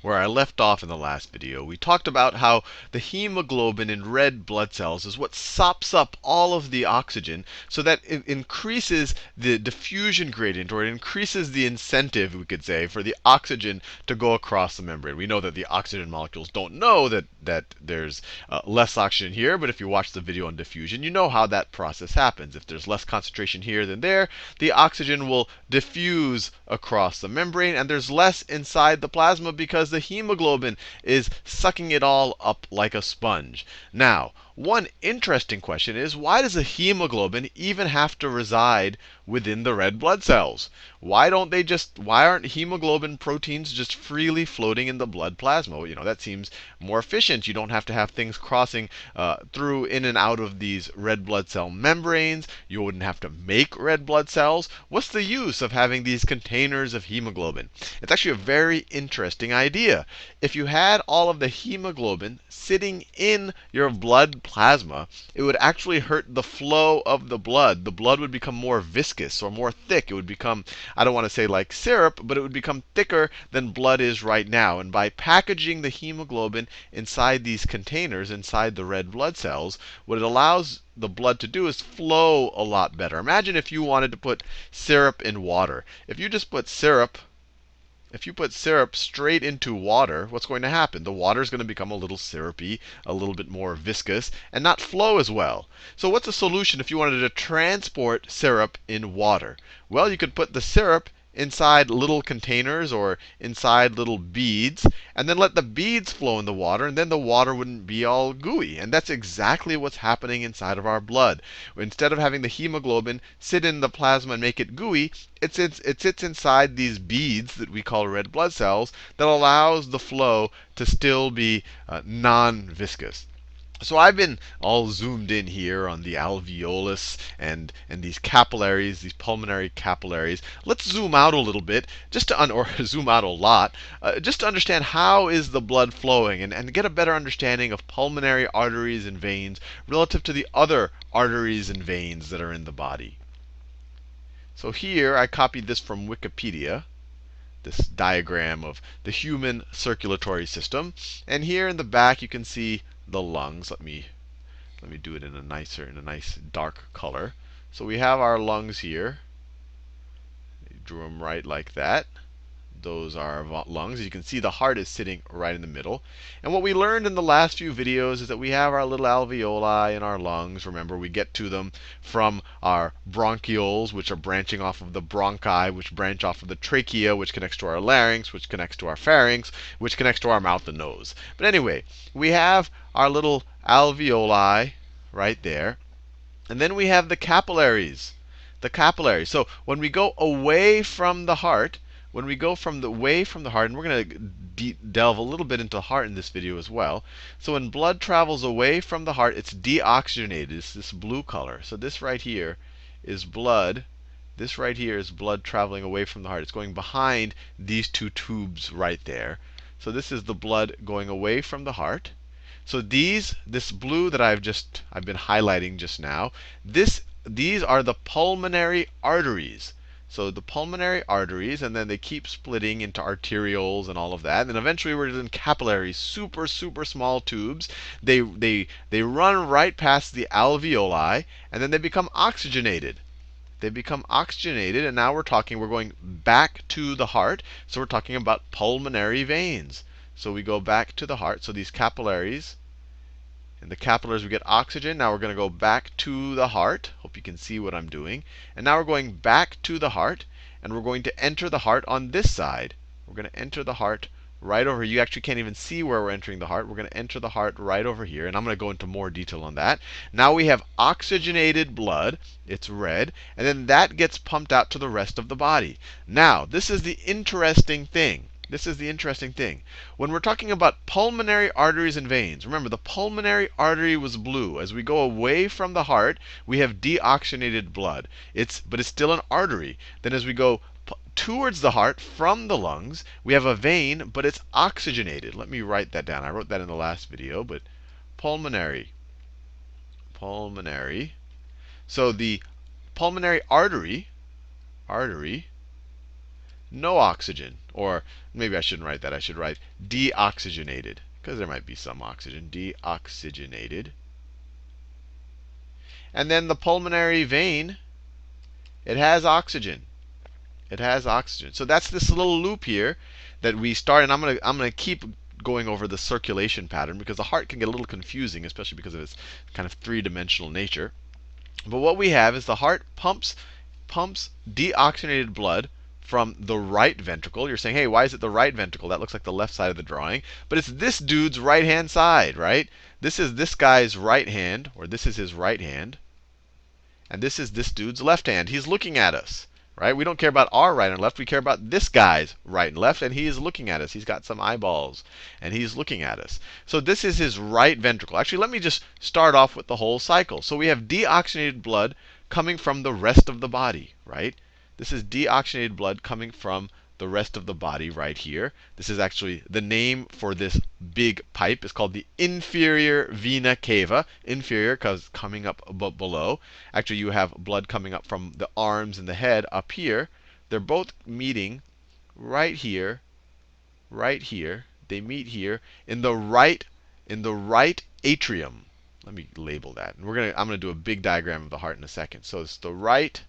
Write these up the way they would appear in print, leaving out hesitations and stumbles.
where I left off in the last video. We talked about how the hemoglobin in red blood cells is what sops up all of the oxygen so that it increases the diffusion gradient, or it increases the incentive, we could say, for the oxygen to go across the membrane. We know that the oxygen molecules don't know that there's less oxygen here, but if you watch the video on diffusion, you know how that process happens. If there's less concentration here than there, the oxygen will diffuse across the membrane, and there's less inside the plasma because the hemoglobin is sucking it all up like a sponge. Now, one interesting question is, why does the hemoglobin even have to reside within the red blood cells? Why aren't hemoglobin proteins just freely floating in the blood plasma? Well, that seems more efficient. You don't have to have things crossing through in and out of these red blood cell membranes. You wouldn't have to make red blood cells. What's the use of having these containers of hemoglobin? It's actually a very interesting idea. If you had all of the hemoglobin sitting in your blood plasma, it would actually hurt the flow of the blood. The blood would become more viscous or more thick. It would become, I don't want to say like syrup, but it would become thicker than blood is right now. And by packaging the hemoglobin inside these containers, inside the red blood cells, what it allows the blood to do is flow a lot better. Imagine if you wanted to put syrup in water. If you put syrup straight into water, what's going to happen? The water is going to become a little syrupy, a little bit more viscous, and not flow as well. So what's a solution if you wanted to transport syrup in water? Well, you could put the syrup inside little containers or inside little beads, and then let the beads flow in the water, and then the water wouldn't be all gooey. And that's exactly what's happening inside of our blood. Instead of having the hemoglobin sit in the plasma and make it gooey, it sits inside these beads that we call red blood cells that allows the flow to still be non-viscous. So I've been all zoomed in here on the alveolus and these capillaries, these pulmonary capillaries. Let's zoom out a little bit, or zoom out a lot, just to understand how is the blood flowing and get a better understanding of pulmonary arteries and veins relative to the other arteries and veins that are in the body. So here I copied this from Wikipedia, this diagram of the human circulatory system. And here in the back you can see the lungs. Let me do it in a nice dark color. So we have our lungs here. I drew them right like that. Those are our lungs. You can see the heart is sitting right in the middle. And what we learned in the last few videos is that we have our little alveoli in our lungs. Remember, we get to them from our bronchioles, which are branching off of the bronchi, which branch off of the trachea, which connects to our larynx, which connects to our pharynx, which connects to our mouth and nose. But anyway, we have our little alveoli right there. And then we have the capillaries. The capillaries. So when we go away from the heart, away from the heart, and we're going to delve a little bit into the heart in this video as well. So when blood travels away from the heart, it's deoxygenated. It's this blue color. So this right here is blood. This right here is blood traveling away from the heart. It's going behind these two tubes right there. So this is the blood going away from the heart. So this blue that I've been highlighting just now, these are the pulmonary arteries. So the pulmonary arteries, and then they keep splitting into arterioles and all of that. And eventually we're in capillaries, super small tubes. They run right past the alveoli, and then they become oxygenated. They become oxygenated, and now we're going back to the heart. So we're talking about pulmonary veins. So we go back to the heart. So these capillaries, in the capillaries we get oxygen. Now we're going to go back to the heart. Hope you can see what I'm doing. And now we're going back to the heart, and we're going to enter the heart on this side. We're going to enter the heart right over here. You actually can't even see where we're entering the heart. We're going to enter the heart right over here, and I'm going to go into more detail on that. Now we have oxygenated blood. It's red, and then that gets pumped out to the rest of the body. Now, this is the interesting thing. This is the interesting thing. When we're talking about pulmonary arteries and veins, remember the pulmonary artery was blue. As we go away from the heart, we have deoxygenated blood. But it's still an artery. Then as we go towards the heart from the lungs, we have a vein, but it's oxygenated. Let me write that down. I wrote that in the last video, but pulmonary. So the pulmonary artery no oxygen. Or maybe I shouldn't write that. I should write deoxygenated, because there might be some oxygen. Deoxygenated. And then the pulmonary vein, it has oxygen. It has oxygen. So that's this little loop here that we start. And I'm gonna keep going over the circulation pattern because the heart can get a little confusing, especially because of its kind of three-dimensional nature. But what we have is the heart pumps deoxygenated blood from the right ventricle. You're saying, hey, why is it the right ventricle? That looks like the left side of the drawing. But it's this dude's right-hand side, right? This is this guy's right hand, or this is his right hand. And this is this dude's left hand. He's looking at us, right? We don't care about our right and left. We care about this guy's right and left, and he is looking at us. He's got some eyeballs, and he's looking at us. So this is his right ventricle. Actually, let me just start off with the whole cycle. So we have deoxygenated blood coming from the rest of the body, right? This is deoxygenated blood coming from the rest of the body right here. This is actually the name for this big pipe. It's called the inferior vena cava. Inferior because coming up below. Actually, you have blood coming up from the arms and the head up here. They're both meeting right here, right here. They meet here in the right atrium. Let me label that. And I'm gonna do a big diagram of the heart in a second. So it's the right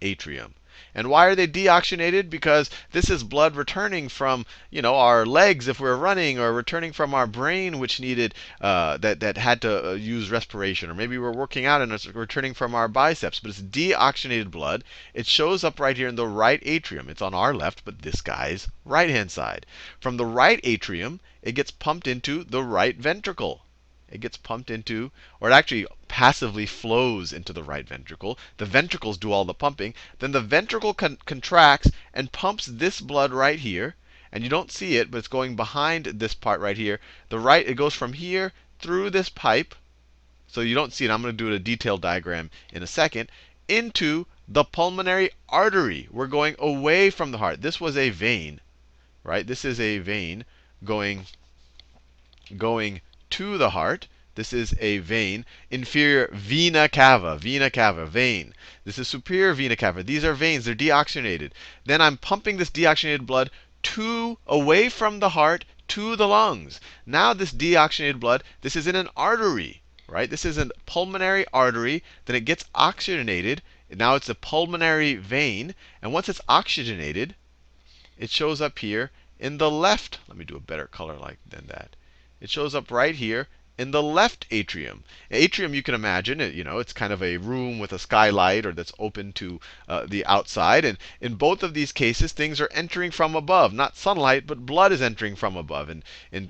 atrium. And why are they deoxygenated? Because this is blood returning from, our legs if we're running, or returning from our brain, which needed that had to use respiration, or maybe we're working out and it's returning from our biceps. But it's deoxygenated blood. It shows up right here in the right atrium. It's on our left, but this guy's right-hand side. From the right atrium, it gets pumped into the right ventricle. It gets pumped into, or it actually passively flows into the right ventricle. The ventricles do all the pumping. Then the ventricle contracts and pumps this blood right here. And you don't see it, but it's going behind this part right here. It goes from here through this pipe. So you don't see it. I'm going to do a detailed diagram in a second. Into the pulmonary artery. We're going away from the heart. This was a vein, right? This is a vein going to the heart. This is a vein. Inferior vena cava, vein. This is superior vena cava. These are veins. They're deoxygenated. Then I'm pumping this deoxygenated blood away from the heart to the lungs. Now this deoxygenated blood, this is in an artery, right? This is a pulmonary artery. Then it gets oxygenated. Now it's a pulmonary vein. And once it's oxygenated, it shows up here in the left. Let me do a better color than that. It shows up right here in the left atrium. Atrium, you can imagine, it's kind of a room with a skylight, or that's open to the outside. And in both of these cases, things are entering from above, not sunlight, but blood is entering from above. And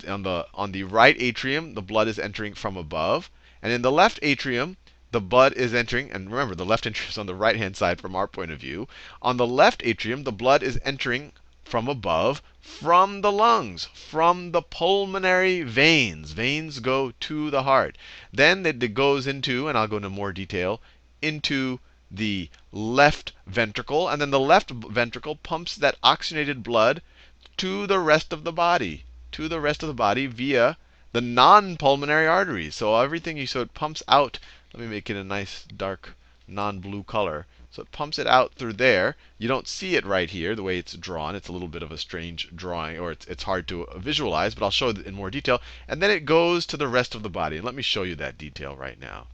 on the right atrium, the blood is entering from above, and in the left atrium, the blood is entering. And remember, the left atrium is on the right-hand side from our point of view. On the left atrium, the blood is entering from above, from the lungs, from the pulmonary veins. Veins go to the heart. Then it goes into, and I'll go into more detail, into the left ventricle. And then the left ventricle pumps that oxygenated blood to the rest of the body. To the rest of the body via the non-pulmonary arteries. So it pumps out. Let me make it a nice dark non-blue color. So it pumps it out through there. You don't see it right here, the way it's drawn. It's a little bit of a strange drawing, or it's hard to visualize, but I'll show it in more detail. And then it goes to the rest of the body. And let me show you that detail right now.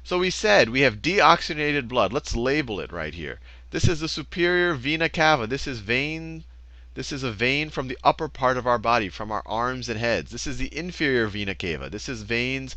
So we said we have deoxygenated blood. Let's label it right here. This is the superior vena cava. This is a vein from the upper part of our body, from our arms and heads. This is the inferior vena cava. This is veins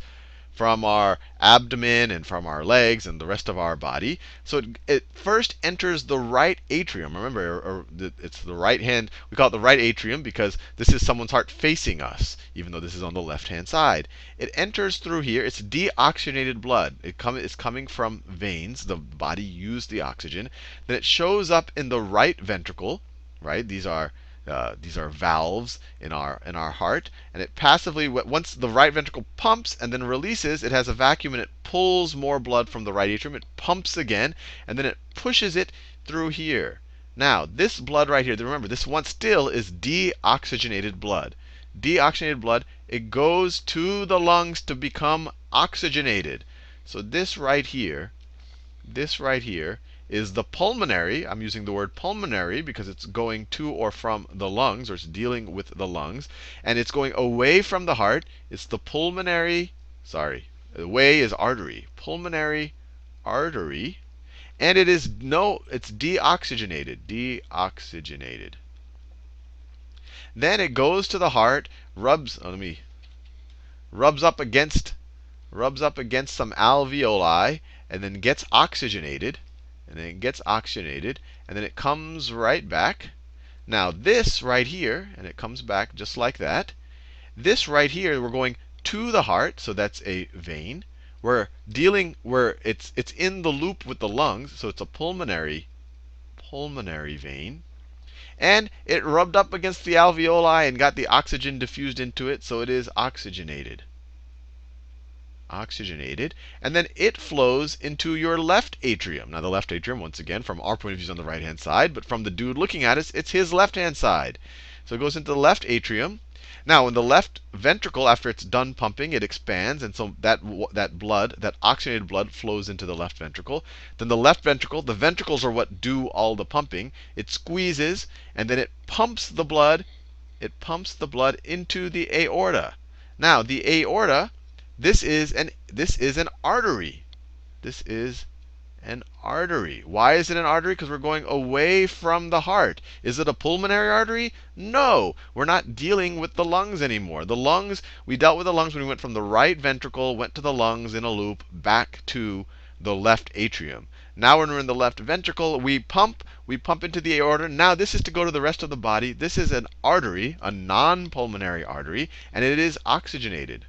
from our abdomen and from our legs and the rest of our body. So it first enters the right atrium. Remember, it's the right hand. We call it the right atrium because this is someone's heart facing us, even though this is on the left-hand side. It enters through here. It's deoxygenated blood. It's coming from veins. The body used the oxygen. Then it shows up in the right ventricle, right? These are valves in our heart, and it passively, once the right ventricle pumps and then releases, it has a vacuum and it pulls more blood from the right atrium. It pumps again, and then it pushes it through here. Now, this blood right here, remember, this one still is deoxygenated blood. Deoxygenated blood, it goes to the lungs to become oxygenated. So this right here this right here is the pulmonary. I'm using the word pulmonary because it's going to or from the lungs, or it's dealing with the lungs. And it's going away from the heart. It's the pulmonary, sorry, away is artery. Pulmonary artery. And it is it's deoxygenated. Deoxygenated. Then it goes to the heart, rubs rubs up against some alveoli, and then gets oxygenated, and then it gets oxygenated, and then it comes right back. Now this right here, and it comes back just like that. This right here, we're going to the heart, so that's a vein. We're dealing where it's in the loop with the lungs, so it's a pulmonary vein. And it rubbed up against the alveoli and got the oxygen diffused into it, so it is oxygenated. Oxygenated. And then it flows into your left atrium. Now, the left atrium, once again, from our point of view, is on the right-hand side, but from the dude looking at us, it's his left-hand side. So it goes into the left atrium. Now, in the left ventricle, after it's done pumping, it expands, and so that blood, that oxygenated blood, flows into the left ventricle. Then the left ventricle, the ventricles are what do all the pumping. It squeezes, and then it pumps the blood. It pumps the blood into the aorta. Now, the aorta, this is an artery. This is an artery. Why is it an artery? Because we're going away from the heart. Is it a pulmonary artery? No. We're not dealing with the lungs anymore. The lungs, we dealt with the lungs when we went from the right ventricle, went to the lungs in a loop, back to the left atrium. Now when we're in the left ventricle, we pump into the aorta. Now this is to go to the rest of the body. This is an artery, a non-pulmonary artery, and it is oxygenated.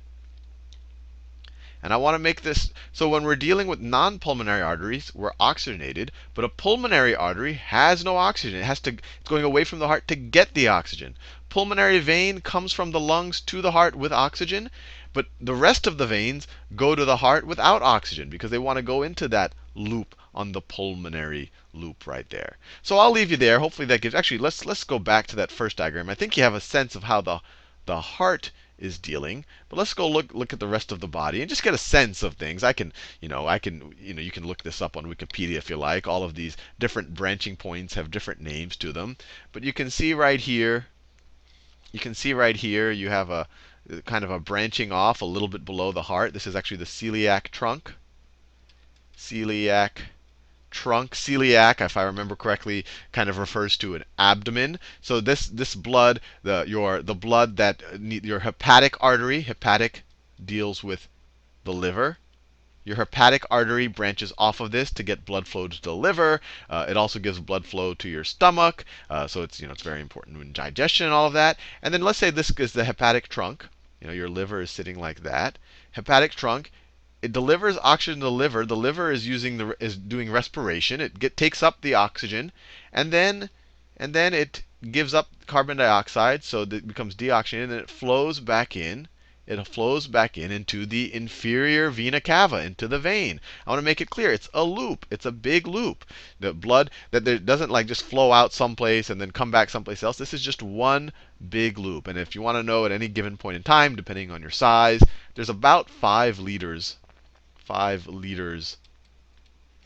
And I want to make this, so when we're dealing with non-pulmonary arteries, we're oxygenated, but a pulmonary artery has no oxygen. It's going away from the heart to get the oxygen. Pulmonary vein comes from the lungs to the heart with oxygen, but the rest of the veins go to the heart without oxygen because they want to go into that loop on the pulmonary loop right there. So I'll leave you there. Hopefully that gives, actually, let's go back to that first diagram. I think you have a sense of how the heart is dealing. But let's go look at the rest of the body and just get a sense of things. You can look this up on Wikipedia if you like. All of these different branching points have different names to them. But you can see right here, you have a kind of a branching off a little bit below the heart. This is actually the celiac trunk. Celiac trunk. Celiac, if I remember correctly, kind of refers to an abdomen. So this blood, the blood that your hepatic artery, hepatic deals with the liver. Your hepatic artery branches off of this to get blood flow to the liver. It also gives blood flow to your stomach. So it's very important in digestion and all of that. And then let's say this is the hepatic trunk. Your liver is sitting like that. Hepatic trunk. It delivers oxygen to the liver. The liver is doing respiration. It takes up the oxygen, and then it gives up carbon dioxide, so that it becomes deoxygenated, and then it flows back in. It flows back in into the inferior vena cava, into the vein. I want to make it clear. It's a loop. It's a big loop. The blood doesn't like just flow out someplace and then come back someplace else. This is just one big loop. And if you want to know at any given point in time, depending on your size, there's about 5 liters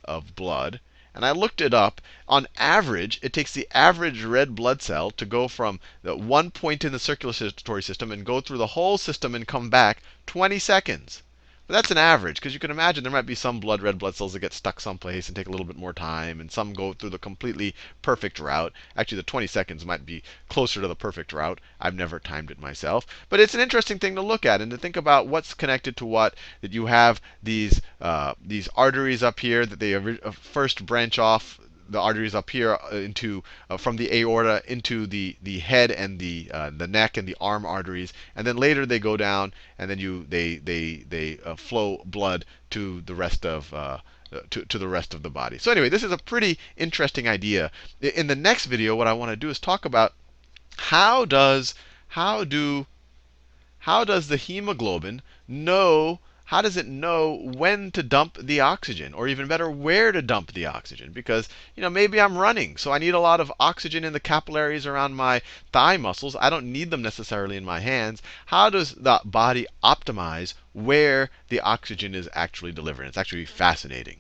of blood. And I looked it up. On average, it takes the average red blood cell to go from the one point in the circulatory system and go through the whole system and come back 20 seconds. But that's an average, because you can imagine there might be some red blood cells that get stuck someplace and take a little bit more time, and some go through the completely perfect route. Actually, the 20 seconds might be closer to the perfect route. I've never timed it myself. But it's an interesting thing to look at and to think about what's connected to what. That you have these arteries up here that they first branch off. The arteries up here into from the aorta into the head and the neck and the arm arteries, and then later they go down, and then they flow blood to the rest of to the rest of the body. So anyway, this is a pretty interesting idea. In the next video, what I want to do is talk about how does the hemoglobin know. How does it know when to dump the oxygen, or even better, where to dump the oxygen? Because maybe I'm running, so I need a lot of oxygen in the capillaries around my thigh muscles. I don't need them necessarily in my hands. How does the body optimize where the oxygen is actually delivered? It's actually fascinating.